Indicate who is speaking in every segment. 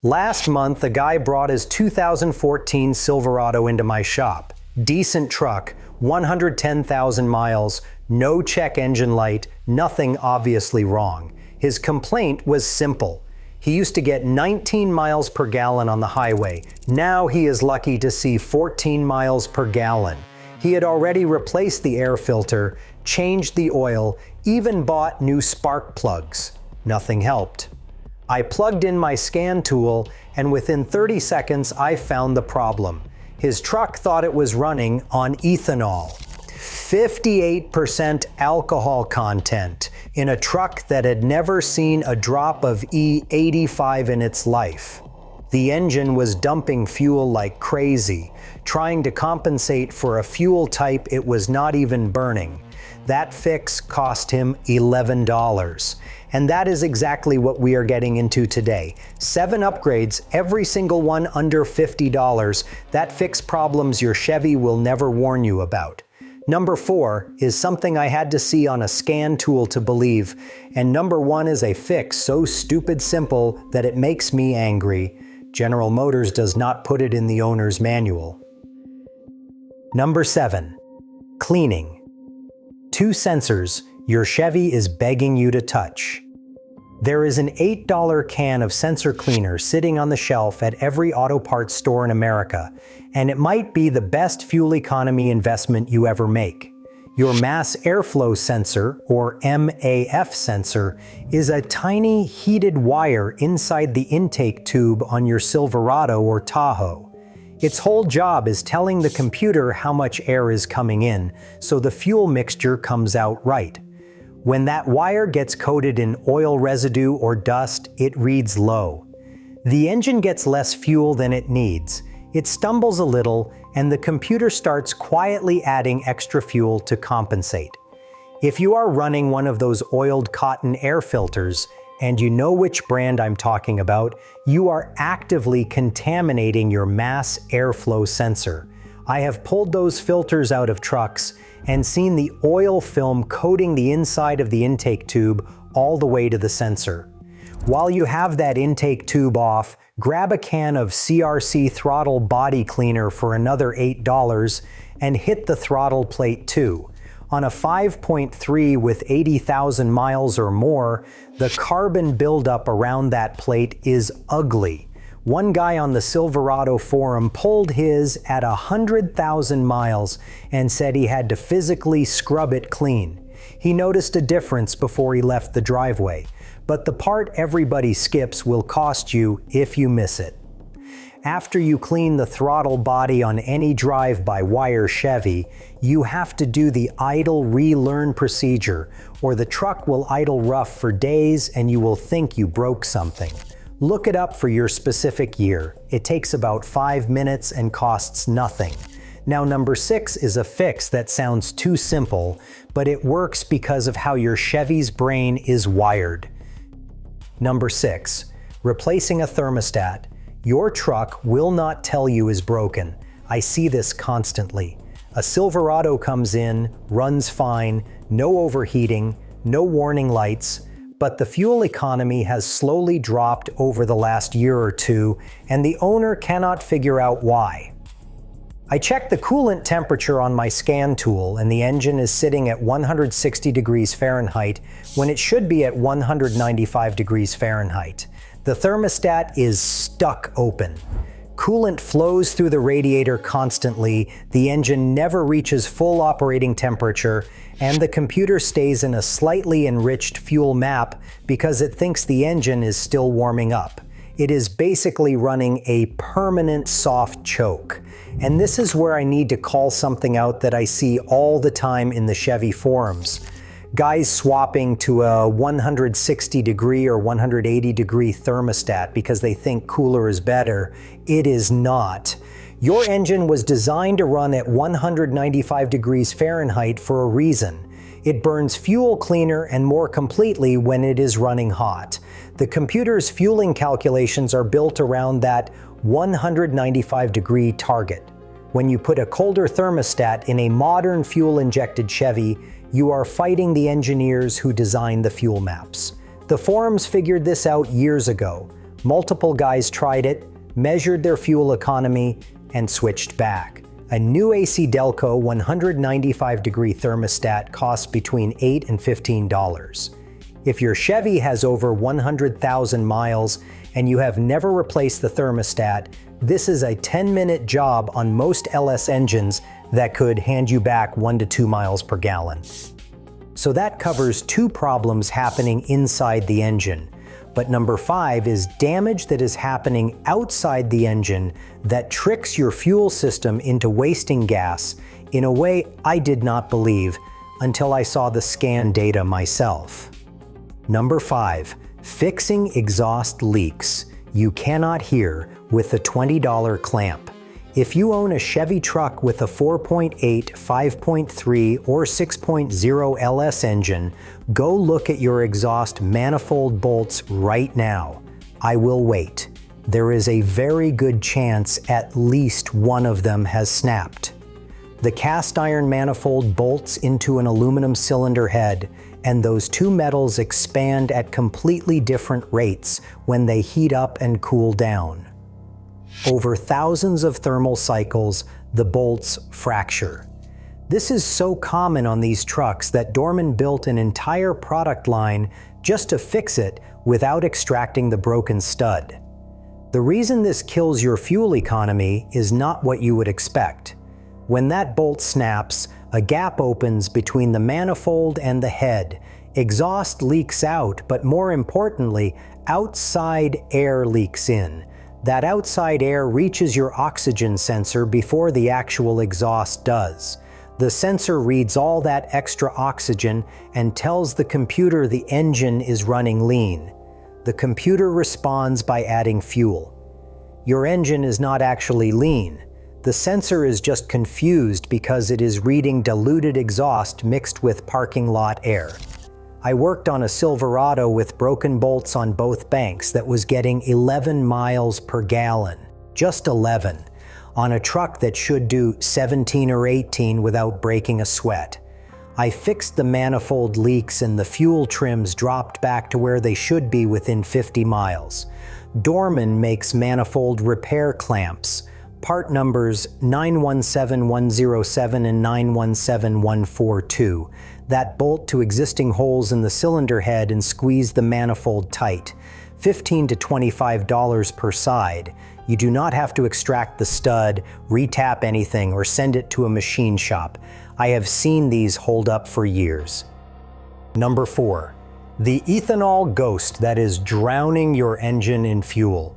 Speaker 1: Last month, a guy brought his 2014 Silverado into my shop. Decent truck, 110,000 miles, no check engine light, nothing obviously wrong. His complaint was simple. He used to get 19 miles per gallon on the highway. Now he is lucky to see 14 miles per gallon. He had already replaced the air filter, changed the oil, even bought new spark plugs. Nothing helped. I plugged in my scan tool, and within 30 seconds I found the problem. His truck thought it was running on ethanol. 58% alcohol content in a truck that had never seen a drop of E85 in its life. The engine was dumping fuel like crazy, trying to compensate for a fuel type it was not even burning. That fix cost him $11. And that is exactly what we are getting into today. 7 upgrades, every single one under $50, that fix problems your Chevy will never warn you about. Number 4 is something I had to see on a scan tool to believe, and number 1 is a fix so stupid simple that it makes me angry. General Motors does not put it in the owner's manual. Number 7. Cleaning. 2 sensors your Chevy is begging you to touch. There is an $8 can of sensor cleaner sitting on the shelf at every auto parts store in America, and it might be the best fuel economy investment you ever make. Your mass airflow sensor, or MAF sensor, is a tiny heated wire inside the intake tube on your Silverado or Tahoe. Its whole job is telling the computer how much air is coming in, so the fuel mixture comes out right. When that wire gets coated in oil residue or dust, it reads low. The engine gets less fuel than it needs. It stumbles a little, and the computer starts quietly adding extra fuel to compensate. If you are running one of those oiled cotton air filters, and you know which brand I'm talking about, you are actively contaminating your mass airflow sensor. I have pulled those filters out of trucks and seen the oil film coating the inside of the intake tube all the way to the sensor. While you have that intake tube off, grab a can of CRC throttle body cleaner for another $8 and hit the throttle plate too. On a 5.3 with 80,000 miles or more, the carbon buildup around that plate is ugly. One guy on the Silverado forum pulled his at 100,000 miles and said he had to physically scrub it clean. He noticed a difference before he left the driveway, but the part everybody skips will cost you if you miss it. After you clean the throttle body on any drive-by-wire Chevy, you have to do the idle relearn procedure, or the truck will idle rough for days and you will think you broke something. Look it up for your specific year. It takes about 5 minutes and costs nothing. Now, number 6 is a fix that sounds too simple, but it works because of how your Chevy's brain is wired. Number 6, replacing a thermostat. Your truck will not tell you is broken. I see this constantly. A Silverado comes in, runs fine, no overheating, no warning lights, but the fuel economy has slowly dropped over the last year or two, and the owner cannot figure out why. I checked the coolant temperature on my scan tool, and the engine is sitting at 160 degrees Fahrenheit when it should be at 195 degrees Fahrenheit. The thermostat is stuck open. Coolant flows through the radiator constantly, the engine never reaches full operating temperature, and the computer stays in a slightly enriched fuel map because it thinks the engine is still warming up. It is basically running a permanent soft choke. And this is where I need to call something out that I see all the time in the Chevy forums. Guys swapping to a 160 degree or 180 degree thermostat because they think cooler is better. It is not. Your engine was designed to run at 195 degrees Fahrenheit for a reason. It burns fuel cleaner and more completely when it is running hot. The computer's fueling calculations are built around that 195 degree target. When you put a colder thermostat in a modern fuel-injected Chevy, you are fighting the engineers who designed the fuel maps. The forums figured this out years ago. Multiple guys tried it, measured their fuel economy, and switched back. A new AC Delco 195-degree thermostat costs between $8 and $15. If your Chevy has over 100,000 miles and you have never replaced the thermostat, this is a 10-minute job on most LS engines that could hand you back 1 to 2 miles per gallon. So that covers 2 problems happening inside the engine. But number 5 is damage that is happening outside the engine that tricks your fuel system into wasting gas in a way I did not believe until I saw the scan data myself. Number 5, fixing exhaust leaks you cannot hear with the $20 clamp. If you own a Chevy truck with a 4.8, 5.3, or 6.0 LS engine, go look at your exhaust manifold bolts right now. I will wait. There is a very good chance at least one of them has snapped. The cast iron manifold bolts into an aluminum cylinder head, and those 2 metals expand at completely different rates when they heat up and cool down. Over thousands of thermal cycles, the bolts fracture. This is so common on these trucks that Dorman built an entire product line just to fix it without extracting the broken stud. The reason this kills your fuel economy is not what you would expect. When that bolt snaps, a gap opens between the manifold and the head. Exhaust leaks out, but more importantly, outside air leaks in. That outside air reaches your oxygen sensor before the actual exhaust does. The sensor reads all that extra oxygen and tells the computer the engine is running lean. The computer responds by adding fuel. Your engine is not actually lean. The sensor is just confused because it is reading diluted exhaust mixed with parking lot air. I worked on a Silverado with broken bolts on both banks that was getting 11 miles per gallon, just 11, on a truck that should do 17 or 18 without breaking a sweat. I fixed the manifold leaks and the fuel trims dropped back to where they should be within 50 miles. Dorman makes manifold repair clamps, part numbers 917107 and 917142. That bolt to existing holes in the cylinder head and squeeze the manifold tight. $15 to $25 per side. You do not have to extract the stud, retap anything, or send it to a machine shop. I have seen these hold up for years. Number 4. The ethanol ghost that is drowning your engine in fuel.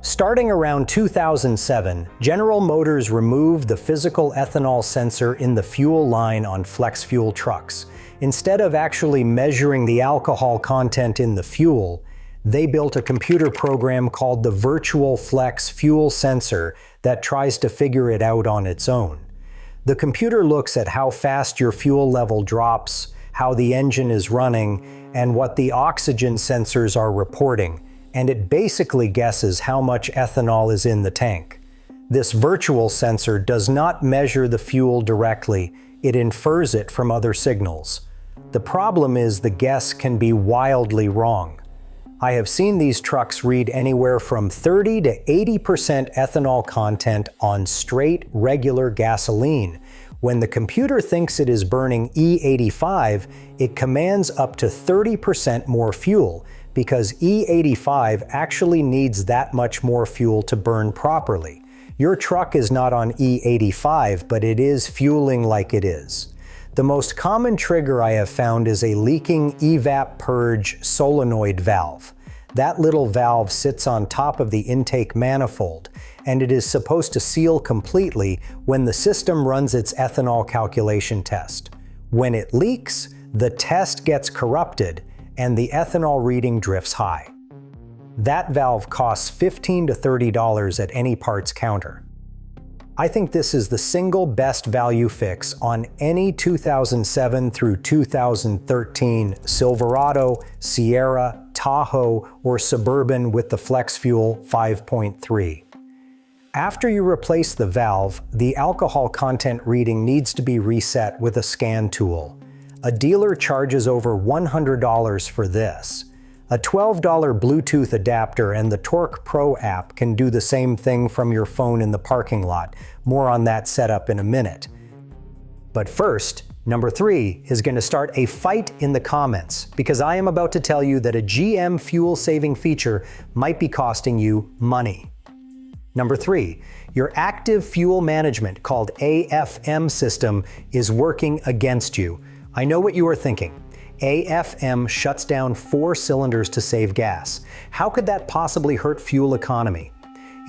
Speaker 1: Starting around 2007, General Motors removed the physical ethanol sensor in the fuel line on flex fuel trucks. Instead of actually measuring the alcohol content in the fuel, they built a computer program called the Virtual Flex Fuel Sensor that tries to figure it out on its own. The computer looks at how fast your fuel level drops, how the engine is running, and what the oxygen sensors are reporting, and it basically guesses how much ethanol is in the tank. This virtual sensor does not measure the fuel directly, it infers it from other signals. The problem is the guess can be wildly wrong. I have seen these trucks read anywhere from 30 to 80% ethanol content on straight, regular gasoline. When the computer thinks it is burning E85, it commands up to 30% more fuel, because E85 actually needs that much more fuel to burn properly. Your truck is not on E85, but it is fueling like it is. The most common trigger I have found is a leaking evap purge solenoid valve. That little valve sits on top of the intake manifold, and it is supposed to seal completely when the system runs its ethanol calculation test. When it leaks, the test gets corrupted, and the ethanol reading drifts high. That valve costs $15 to $30 at any parts counter. I think this is the single best value fix on any 2007 through 2013 Silverado, Sierra, Tahoe, or Suburban with the Flex Fuel 5.3. After you replace the valve, the alcohol content reading needs to be reset with a scan tool. A dealer charges over $100 for this. A $12 Bluetooth adapter and the Torque Pro app can do the same thing from your phone in the parking lot. More on that setup in a minute. But first, number 3 is going to start a fight in the comments because I am about to tell you that a GM fuel-saving feature might be costing you money. Number 3, your active fuel management called AFM system is working against you. I know what you are thinking. AFM shuts down 4 cylinders to save gas. How could that possibly hurt fuel economy?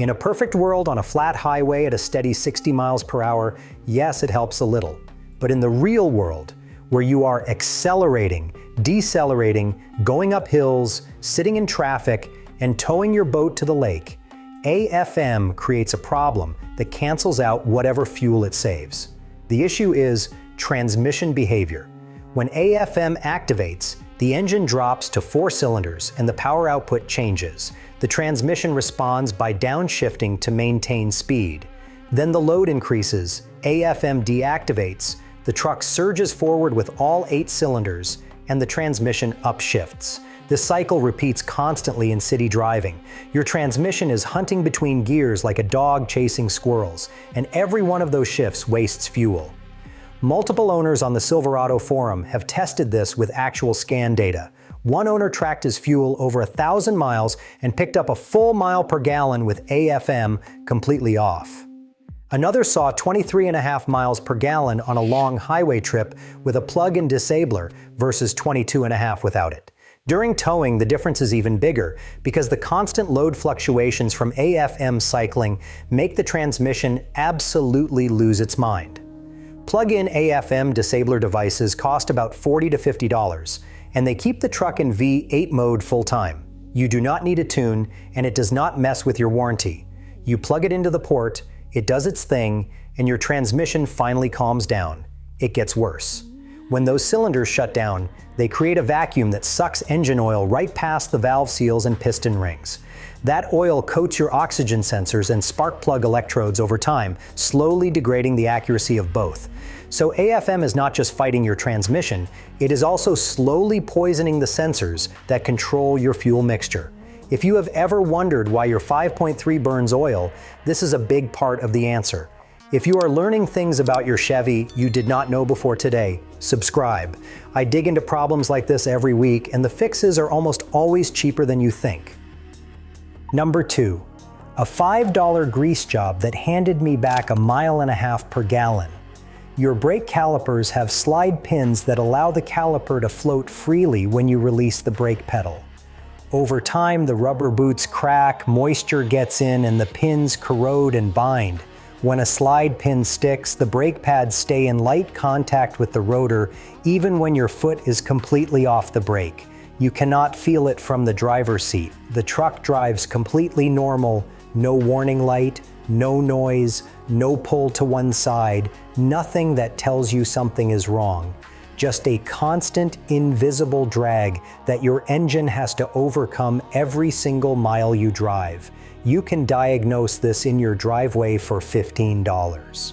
Speaker 1: In a perfect world on a flat highway at a steady 60 miles per hour, yes, it helps a little. But in the real world, where you are accelerating, decelerating, going up hills, sitting in traffic, and towing your boat to the lake, AFM creates a problem that cancels out whatever fuel it saves. The issue is transmission behavior. When AFM activates, the engine drops to 4 cylinders and the power output changes. The transmission responds by downshifting to maintain speed. Then the load increases, AFM deactivates, the truck surges forward with all 8 cylinders, and the transmission upshifts. This cycle repeats constantly in city driving. Your transmission is hunting between gears like a dog chasing squirrels, and every one of those shifts wastes fuel. Multiple owners on the Silverado forum have tested this with actual scan data. One owner tracked his fuel over 1,000 miles and picked up a full mile per gallon with AFM completely off. Another saw 23.5 miles per gallon on a long highway trip with a plug-in disabler versus 22.5 without it. During towing, the difference is even bigger because the constant load fluctuations from AFM cycling make the transmission absolutely lose its mind. Plug-in AFM disabler devices cost about $40 to $50, and they keep the truck in V8 mode full-time. You do not need a tune, and it does not mess with your warranty. You plug it into the port, it does its thing, and your transmission finally calms down. It gets worse. When those cylinders shut down, they create a vacuum that sucks engine oil right past the valve seals and piston rings. That oil coats your oxygen sensors and spark plug electrodes over time, slowly degrading the accuracy of both. So AFM is not just fighting your transmission, it is also slowly poisoning the sensors that control your fuel mixture. If you have ever wondered why your 5.3 burns oil, this is a big part of the answer. If you are learning things about your Chevy you did not know before today, subscribe. I dig into problems like this every week, and the fixes are almost always cheaper than you think. Number 2, a $5 grease job that handed me back 1.5 miles per gallon. Your brake calipers have slide pins that allow the caliper to float freely when you release the brake pedal. Over time, the rubber boots crack, moisture gets in, and the pins corrode and bind. When a slide pin sticks, the brake pads stay in light contact with the rotor even when your foot is completely off the brake. You cannot feel it from the driver's seat. The truck drives completely normal, no warning light, no noise, no pull to one side, nothing that tells you something is wrong. Just a constant, invisible drag that your engine has to overcome every single mile you drive. You can diagnose this in your driveway for $15.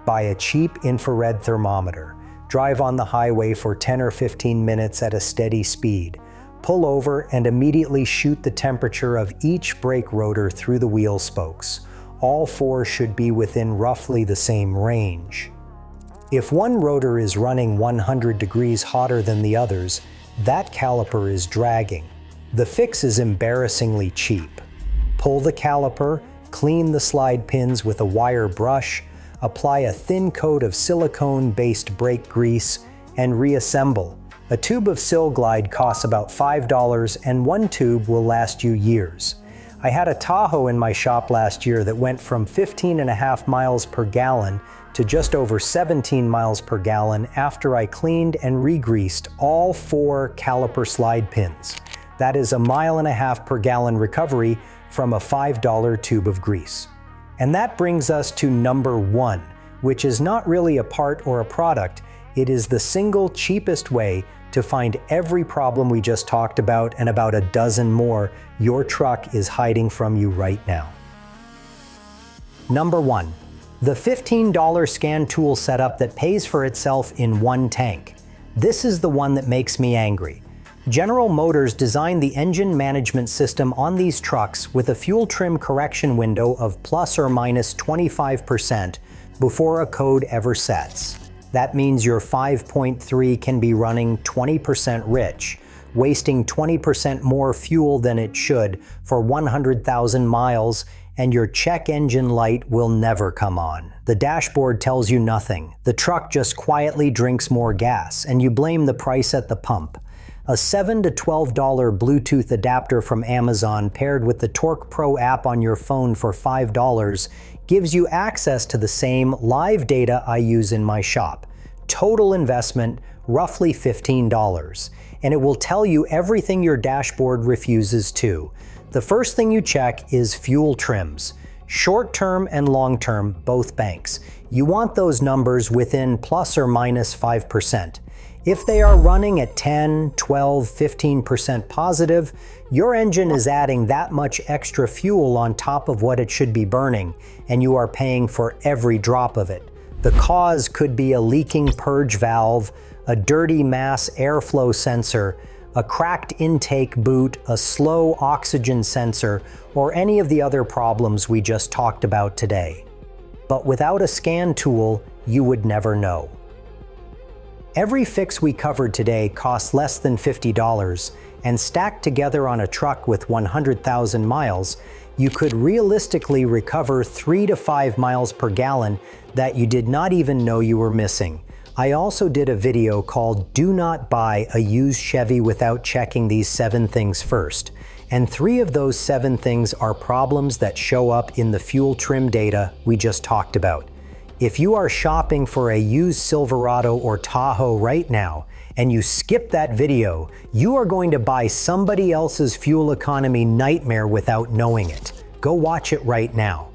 Speaker 1: Buy a cheap infrared thermometer. Drive on the highway for 10 or 15 minutes at a steady speed. Pull over and immediately shoot the temperature of each brake rotor through the wheel spokes. All 4 should be within roughly the same range. If one rotor is running 100 degrees hotter than the others, that caliper is dragging. The fix is embarrassingly cheap. Pull the caliper, clean the slide pins with a wire brush, apply a thin coat of silicone-based brake grease, and reassemble. A tube of Sil Glide costs about $5, and one tube will last you years. I had a Tahoe in my shop last year that went from 15.5 miles per gallon to just over 17 miles per gallon after I cleaned and re-greased all 4 caliper slide pins. That is 1.5 miles per gallon recovery from a $5 tube of grease. And that brings us to number 1, which is not really a part or a product, it is the single cheapest way to find every problem we just talked about and about a dozen more your truck is hiding from you right now. Number 1, the $15 scan tool setup that pays for itself in one tank. This is the one that makes me angry. General Motors designed the engine management system on these trucks with a fuel trim correction window of plus or minus 25% before a code ever sets. That means your 5.3 can be running 20% rich, wasting 20% more fuel than it should for 100,000 miles, and your check engine light will never come on. The dashboard tells you nothing. The truck just quietly drinks more gas, and you blame the price at the pump. A $7 to $12 Bluetooth adapter from Amazon paired with the Torque Pro app on your phone for $5 gives you access to the same live data I use in my shop. Total investment, roughly $15. And it will tell you everything your dashboard refuses to. The first thing you check is fuel trims. Short-term and long-term, both banks. You want those numbers within plus or minus 5%. If they are running at 10, 12, 15% positive, your engine is adding that much extra fuel on top of what it should be burning, and you are paying for every drop of it. The cause could be a leaking purge valve, a dirty mass airflow sensor, a cracked intake boot, a slow oxygen sensor, or any of the other problems we just talked about today. But without a scan tool, you would never know. Every fix we covered today costs less than $50, and stacked together on a truck with 100,000 miles, you could realistically recover 3 to 5 miles per gallon that you did not even know you were missing. I also did a video called "Do Not Buy a Used Chevy Without Checking These 7 Things First." And 3 of those 7 things are problems that show up in the fuel trim data we just talked about. If you are shopping for a used Silverado or Tahoe right now, and you skip that video, you are going to buy somebody else's fuel economy nightmare without knowing it. Go watch it right now.